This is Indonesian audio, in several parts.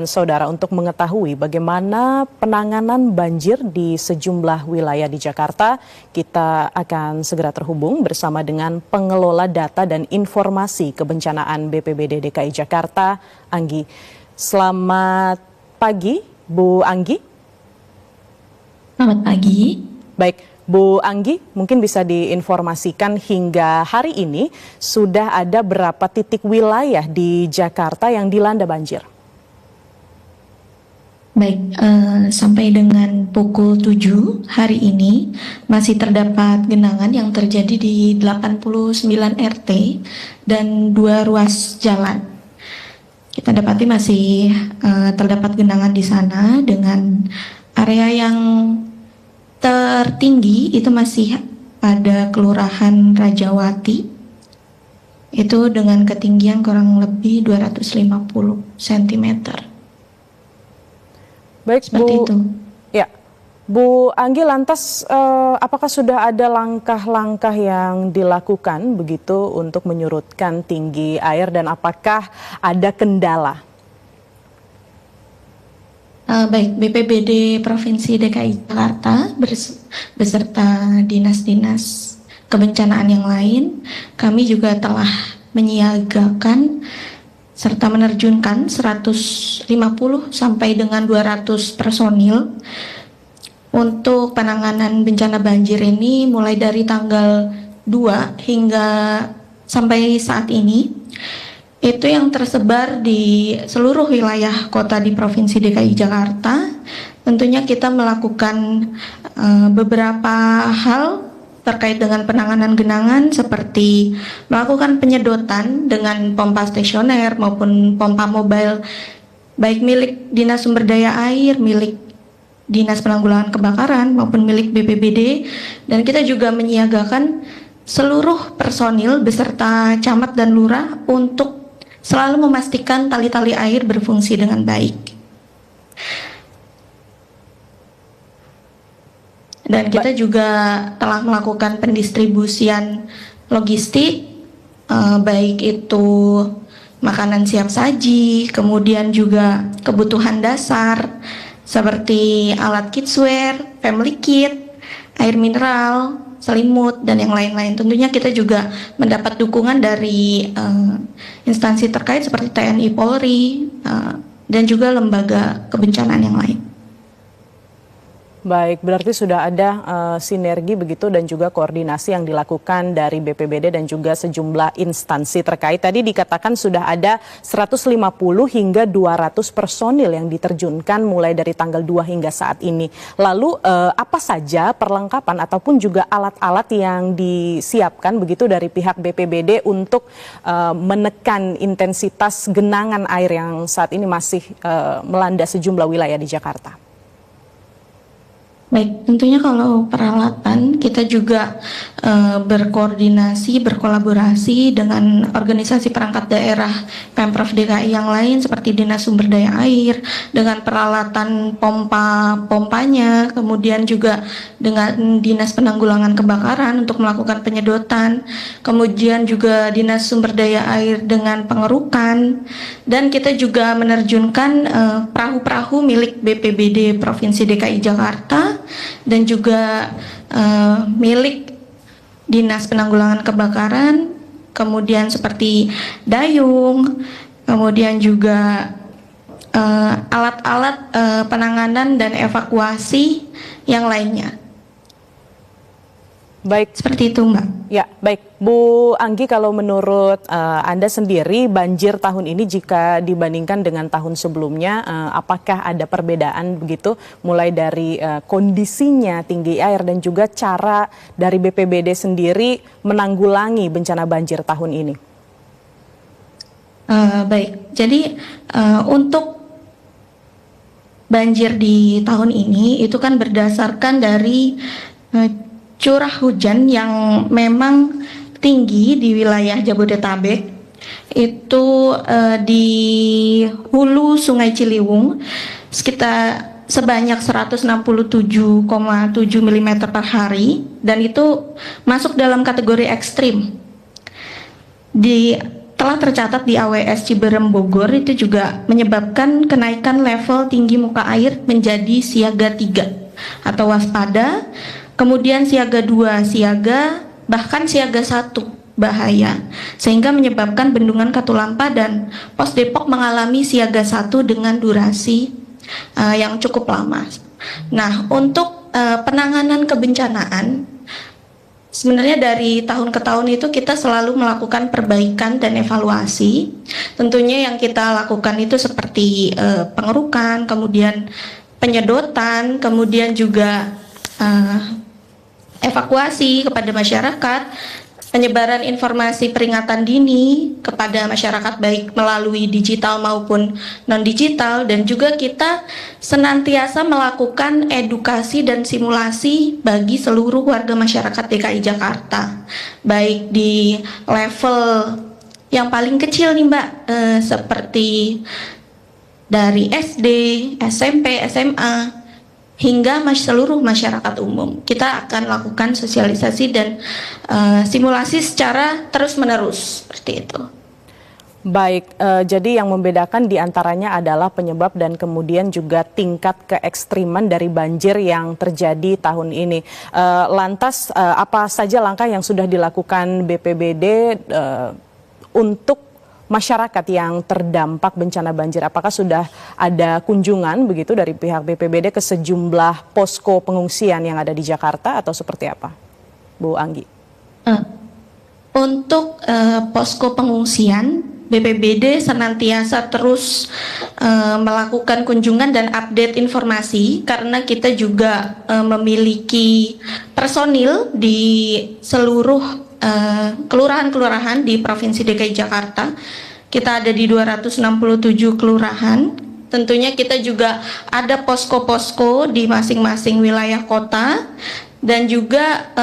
Saudara, untuk mengetahui bagaimana penanganan banjir di sejumlah wilayah di Jakarta, kita akan segera terhubung bersama dengan pengelola data dan informasi kebencanaan BPBD DKI Jakarta, Anggi. Selamat pagi, Bu Anggi. Selamat pagi. Baik, Bu Anggi, mungkin bisa diinformasikan hingga hari ini sudah ada berapa titik wilayah di Jakarta yang dilanda banjir? Baik, sampai dengan pukul 7 hari ini masih terdapat genangan yang terjadi di 89 RT dan 2 ruas jalan. Kita dapati masih terdapat genangan di sana dengan area yang tertinggi itu masih pada Kelurahan Rajawati. Itu dengan ketinggian kurang lebih 250 cm. Baik, seperti Bu. Itu. Ya, Bu Anggi, lantas apakah sudah ada langkah-langkah yang dilakukan begitu untuk menyurutkan tinggi air dan apakah ada kendala? Baik, BPBD Provinsi DKI Jakarta beserta dinas-dinas kebencanaan yang lain, kami juga telah menyiagakan serta menerjunkan 150 sampai dengan 200 personil untuk penanganan bencana banjir ini mulai dari tanggal 2 hingga sampai saat ini. Itu yang tersebar di seluruh wilayah kota di Provinsi DKI Jakarta. Tentunya kita melakukan beberapa hal terkait dengan penanganan genangan seperti melakukan penyedotan dengan pompa stasioner maupun pompa mobile baik milik Dinas Sumber Daya Air, milik Dinas Penanggulangan Kebakaran maupun milik BPBD, dan kita juga menyiagakan seluruh personil beserta camat dan lurah untuk selalu memastikan tali-tali air berfungsi dengan baik. Dan kita juga telah melakukan pendistribusian logistik, baik itu makanan siap saji, kemudian juga kebutuhan dasar seperti alat kidswear, family kit, air mineral, selimut, dan yang lain-lain. Tentunya kita juga mendapat dukungan dari instansi terkait seperti TNI Polri dan juga lembaga kebencanaan yang lain. Baik, berarti sudah ada sinergi begitu dan juga koordinasi yang dilakukan dari BPBD dan juga sejumlah instansi terkait. Tadi dikatakan sudah ada 150 hingga 200 personil yang diterjunkan mulai dari tanggal 2 hingga saat ini. Lalu apa saja perlengkapan ataupun juga alat-alat yang disiapkan begitu dari pihak BPBD untuk menekan intensitas genangan air yang saat ini masih melanda sejumlah wilayah di Jakarta? Baik, tentunya kalau peralatan kita juga berkoordinasi, berkolaborasi dengan organisasi perangkat daerah Pemprov DKI yang lain seperti Dinas Sumber Daya Air dengan peralatan pompanya, kemudian juga dengan Dinas Penanggulangan Kebakaran untuk melakukan penyedotan, kemudian juga Dinas Sumber Daya Air dengan pengerukan, dan kita juga menerjunkan perahu-perahu milik BPBD Provinsi DKI Jakarta dan juga milik Dinas Penanggulangan Kebakaran, kemudian seperti dayung, kemudian juga alat-alat penanganan dan evakuasi yang lainnya. Baik, seperti itu, Mbak. Ya, baik. Bu Anggi, kalau menurut Anda sendiri banjir tahun ini jika dibandingkan dengan tahun sebelumnya, apakah ada perbedaan begitu mulai dari kondisinya tinggi air dan juga cara dari BPBD sendiri menanggulangi bencana banjir tahun ini? Baik, jadi untuk banjir di tahun ini itu kan berdasarkan dari curah hujan yang memang tinggi di wilayah Jabodetabek. Itu di hulu Sungai Ciliwung sebanyak 167,7 mm per hari, dan itu masuk dalam kategori ekstrim. Di telah tercatat di AWS Ciberem Bogor itu juga menyebabkan kenaikan level tinggi muka air menjadi siaga 3 atau waspada, kemudian siaga 2 siaga, bahkan siaga 1 bahaya, sehingga menyebabkan Bendungan Katulampa dan Pos Depok mengalami siaga 1 dengan durasi yang cukup lama. Nah, untuk penanganan kebencanaan, sebenarnya dari tahun ke tahun itu kita selalu melakukan perbaikan dan evaluasi. Tentunya yang kita lakukan itu seperti pengerukan, kemudian penyedotan, kemudian juga evakuasi kepada masyarakat, penyebaran informasi peringatan dini kepada masyarakat baik melalui digital maupun non-digital, dan juga kita senantiasa melakukan edukasi dan simulasi bagi seluruh warga masyarakat DKI Jakarta, baik di level yang paling kecil nih Mbak, seperti dari SD, SMP, SMA, hingga seluruh masyarakat umum. Kita akan lakukan sosialisasi dan simulasi secara terus-menerus, seperti itu. Baik, jadi yang membedakan diantaranya adalah penyebab dan kemudian juga tingkat keekstriman dari banjir yang terjadi tahun ini. Lantas, apa saja langkah yang sudah dilakukan BPBD untuk masyarakat yang terdampak bencana banjir? Apakah sudah ada kunjungan begitu dari pihak BPBD ke sejumlah posko pengungsian yang ada di Jakarta atau seperti apa, Bu Anggi? Untuk posko pengungsian, BPBD senantiasa terus melakukan kunjungan dan update informasi, karena kita juga memiliki personil di seluruh kelurahan-kelurahan di Provinsi DKI Jakarta. Kita ada di 267 kelurahan. Tentunya kita juga ada posko-posko di masing-masing wilayah kota, dan juga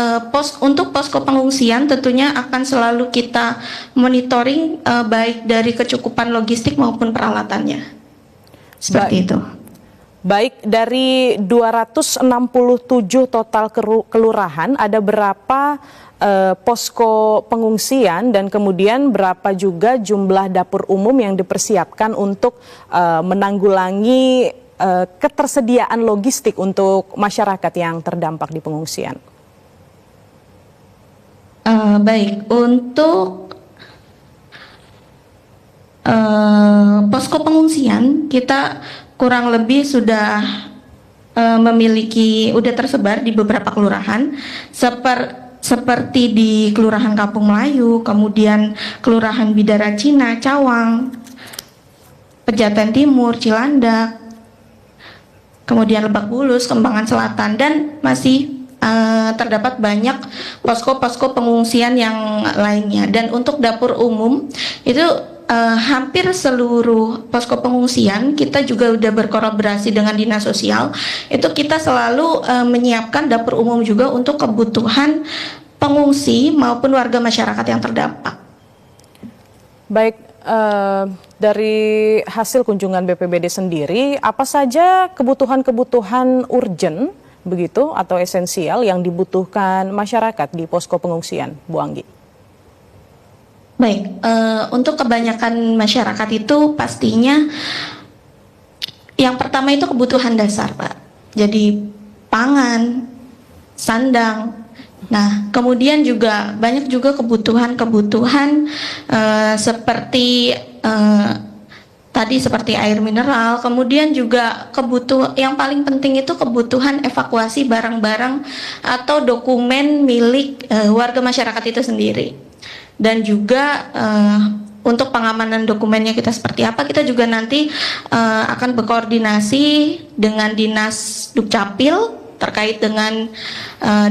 untuk posko pengungsian tentunya akan selalu kita monitoring baik dari kecukupan logistik maupun peralatannya. Seperti itu. Baik, dari 267 total kelurahan, ada berapa posko pengungsian dan kemudian berapa juga jumlah dapur umum yang dipersiapkan untuk menanggulangi ketersediaan logistik untuk masyarakat yang terdampak di pengungsian? Baik, untuk posko pengungsian kita kurang lebih sudah sudah tersebar di beberapa kelurahan, seperti di Kelurahan Kampung Melayu, kemudian Kelurahan Bidara Cina, Cawang, Pejaten Timur, Cilandak, kemudian Lebak Bulus, Kembangan Selatan, dan masih terdapat banyak posko-posko pengungsian yang lainnya. Dan untuk dapur umum itu hampir seluruh posko pengungsian kita juga sudah berkolaborasi dengan Dinas Sosial. Itu kita selalu menyiapkan dapur umum juga untuk kebutuhan pengungsi maupun warga masyarakat yang terdampak. Baik, dari hasil kunjungan BPBD sendiri, apa saja kebutuhan-kebutuhan urgent begitu atau esensial yang dibutuhkan masyarakat di posko pengungsian, Bu Anggi? Baik, untuk kebanyakan masyarakat itu pastinya yang pertama itu kebutuhan dasar, Pak. Jadi pangan, sandang. Nah, kemudian juga banyak juga kebutuhan-kebutuhan seperti tadi seperti air mineral. Kemudian juga yang paling penting itu kebutuhan evakuasi barang-barang atau dokumen milik warga masyarakat itu sendiri. Dan juga untuk pengamanan dokumennya kita seperti apa, kita juga nanti akan berkoordinasi dengan Dinas Dukcapil terkait dengan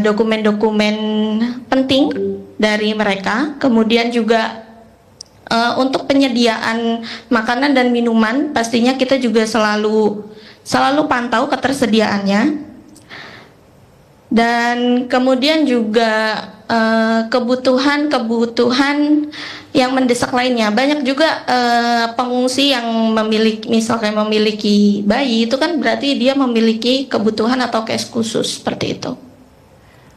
dokumen-dokumen penting dari mereka. Kemudian juga untuk penyediaan makanan dan minuman pastinya kita juga selalu pantau ketersediaannya. Dan kemudian juga kebutuhan yang mendesak lainnya. Banyak juga pengungsi yang memiliki bayi, itu kan berarti dia memiliki kebutuhan atau case khusus seperti itu.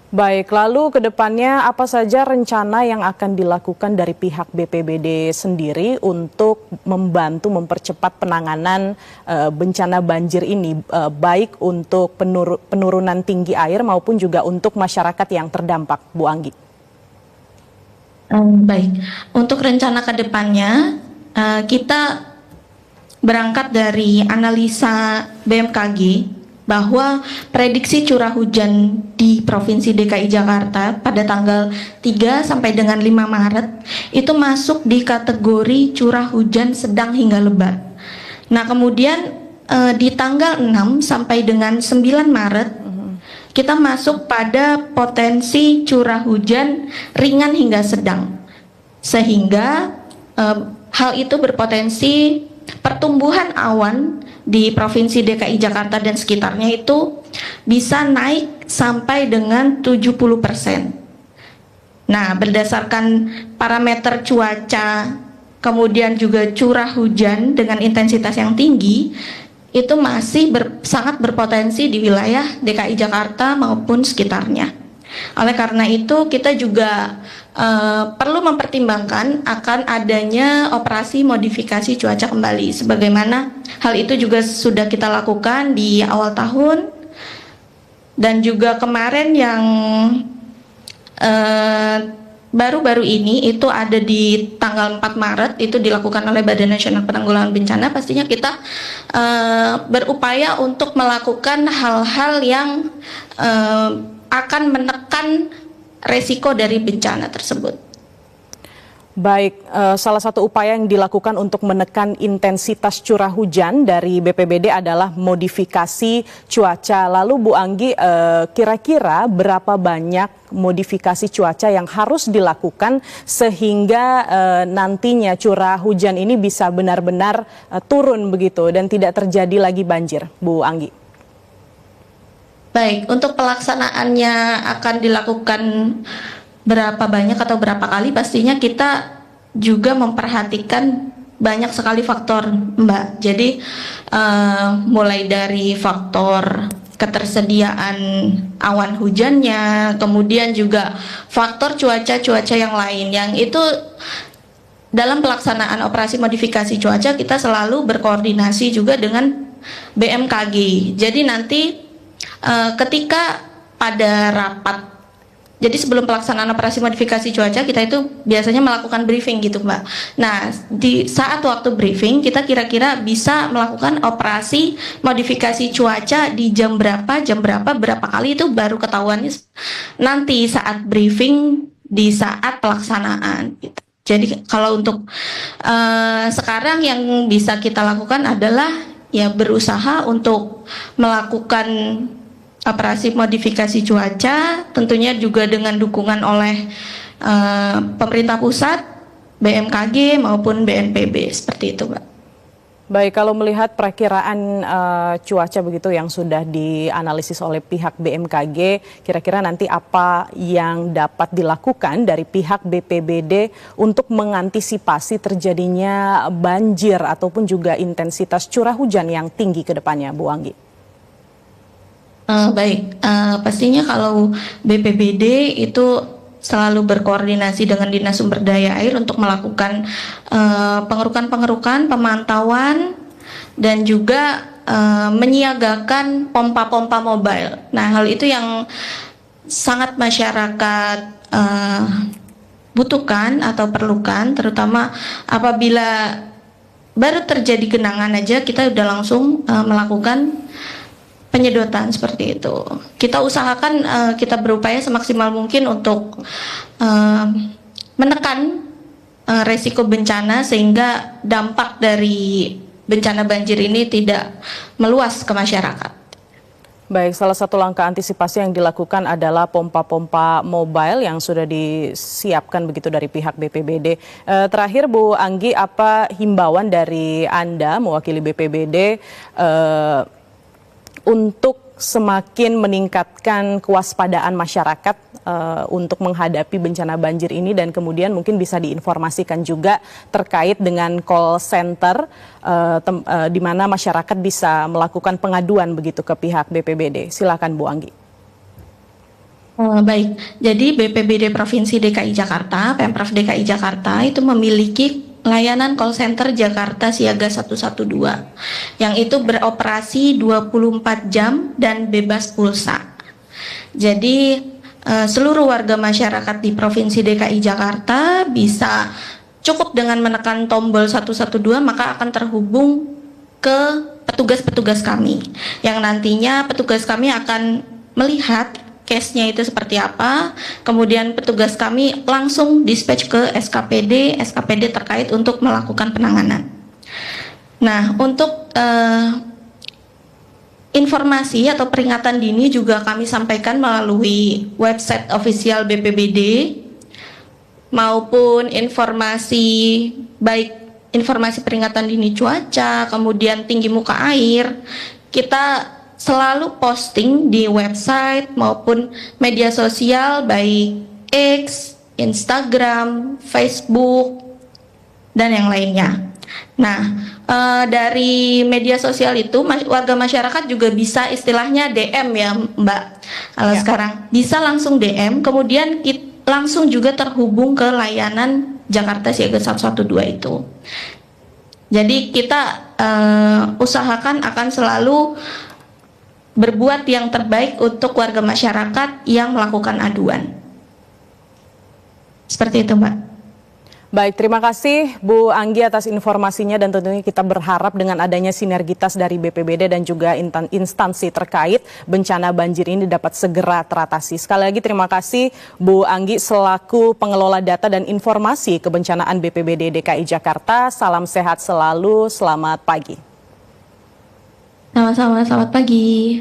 Baik, lalu ke depannya apa saja rencana yang akan dilakukan dari pihak BPBD sendiri untuk membantu mempercepat penanganan bencana banjir ini, baik untuk penurunan tinggi air maupun juga untuk masyarakat yang terdampak, Bu Anggi? Baik, untuk rencana ke depannya kita berangkat dari analisa BMKG bahwa prediksi curah hujan di Provinsi DKI Jakarta pada tanggal 3 sampai dengan 5 Maret itu masuk di kategori curah hujan sedang hingga lebat. Nah, kemudian di tanggal 6 sampai dengan 9 Maret kita masuk pada potensi curah hujan ringan hingga sedang. Sehingga hal itu berpotensi pertumbuhan awan di Provinsi DKI Jakarta dan sekitarnya itu bisa naik sampai dengan 70%. Nah, berdasarkan parameter cuaca, kemudian juga curah hujan dengan intensitas yang tinggi, itu masih sangat berpotensi di wilayah DKI Jakarta maupun sekitarnya. Oleh karena itu, kita juga perlu mempertimbangkan akan adanya operasi modifikasi cuaca kembali, sebagaimana hal itu juga sudah kita lakukan di awal tahun dan juga kemarin yang baru-baru ini itu ada di tanggal 4 Maret itu dilakukan oleh Badan Nasional Penanggulangan Bencana. Pastinya kita berupaya untuk melakukan hal-hal yang akan menekan resiko dari bencana tersebut. Baik, salah satu upaya yang dilakukan untuk menekan intensitas curah hujan dari BPBD adalah modifikasi cuaca. Lalu Bu Anggi, kira-kira berapa banyak modifikasi cuaca yang harus dilakukan sehingga nantinya curah hujan ini bisa benar-benar turun begitu dan tidak terjadi lagi banjir, Bu Anggi? Baik, untuk pelaksanaannya akan dilakukan berapa banyak atau berapa kali, pastinya kita juga memperhatikan banyak sekali faktor, Mbak. Jadi mulai dari faktor ketersediaan awan hujannya, kemudian juga faktor cuaca yang lain, yang itu dalam pelaksanaan operasi modifikasi cuaca kita selalu berkoordinasi juga dengan BMKG. Jadi nanti ketika pada rapat, jadi sebelum pelaksanaan operasi modifikasi cuaca kita itu biasanya melakukan briefing gitu, Mbak. Nah, di saat waktu briefing kita kira-kira bisa melakukan operasi modifikasi cuaca di jam berapa, berapa kali, itu baru ketahuannya nanti saat briefing di saat pelaksanaan gitu. Jadi kalau untuk sekarang yang bisa kita lakukan adalah ya berusaha untuk melakukan operasi modifikasi cuaca, tentunya juga dengan dukungan oleh pemerintah pusat, BMKG maupun BNPB, seperti itu, Mbak. Baik, kalau melihat perakiraan cuaca begitu yang sudah dianalisis oleh pihak BMKG, kira-kira nanti apa yang dapat dilakukan dari pihak BPBD untuk mengantisipasi terjadinya banjir ataupun juga intensitas curah hujan yang tinggi ke depannya, Bu Anggi? Baik, pastinya kalau BPBD itu selalu berkoordinasi dengan Dinas Sumber Daya Air untuk melakukan pengerukan, pemantauan, dan juga menyiagakan pompa-pompa mobile. Nah, hal itu yang sangat masyarakat butuhkan atau perlukan, terutama apabila baru terjadi genangan aja kita udah langsung melakukan penyedotan seperti itu. Kita usahakan kita berupaya semaksimal mungkin untuk menekan resiko bencana sehingga dampak dari bencana banjir ini tidak meluas ke masyarakat. Baik, salah satu langkah antisipasi yang dilakukan adalah pompa-pompa mobile yang sudah disiapkan begitu dari pihak BPBD. Terakhir Bu Anggi, apa himbauan dari Anda mewakili BPBD untuk semakin meningkatkan kewaspadaan masyarakat untuk menghadapi bencana banjir ini, dan kemudian mungkin bisa diinformasikan juga terkait dengan call center di mana masyarakat bisa melakukan pengaduan begitu ke pihak BPBD. Silakan Bu Anggi. Baik, jadi BPBD Provinsi DKI Jakarta, Pemprov DKI Jakarta itu memiliki layanan call center Jakarta Siaga 112 yang itu beroperasi 24 jam dan bebas pulsa. Jadi seluruh warga masyarakat di Provinsi DKI Jakarta bisa cukup dengan menekan tombol 112 maka akan terhubung ke petugas-petugas kami yang nantinya petugas kami akan melihat case-nya itu seperti apa, kemudian petugas kami langsung dispatch ke SKPD terkait untuk melakukan penanganan. Nah, untuk informasi atau peringatan dini juga kami sampaikan melalui website official BPBD maupun informasi baik informasi peringatan dini cuaca, kemudian tinggi muka air, kita selalu posting di website maupun media sosial baik X, Instagram, Facebook, dan yang lainnya. Nah, dari media sosial itu warga masyarakat juga bisa istilahnya DM ya Mbak. Kalau sekarang bisa langsung DM, kemudian kita langsung juga terhubung ke layanan Jakarta Siaga 112 itu. Jadi kita usahakan akan selalu berbuat yang terbaik untuk warga masyarakat yang melakukan aduan. Seperti itu, Mbak. Baik, terima kasih Bu Anggi atas informasinya dan tentunya kita berharap dengan adanya sinergitas dari BPBD dan juga instansi terkait bencana banjir ini dapat segera teratasi. Sekali lagi terima kasih Bu Anggi selaku pengelola data dan informasi kebencanaan BPBD DKI Jakarta. Salam sehat selalu, selamat pagi. Sama-sama, selamat pagi.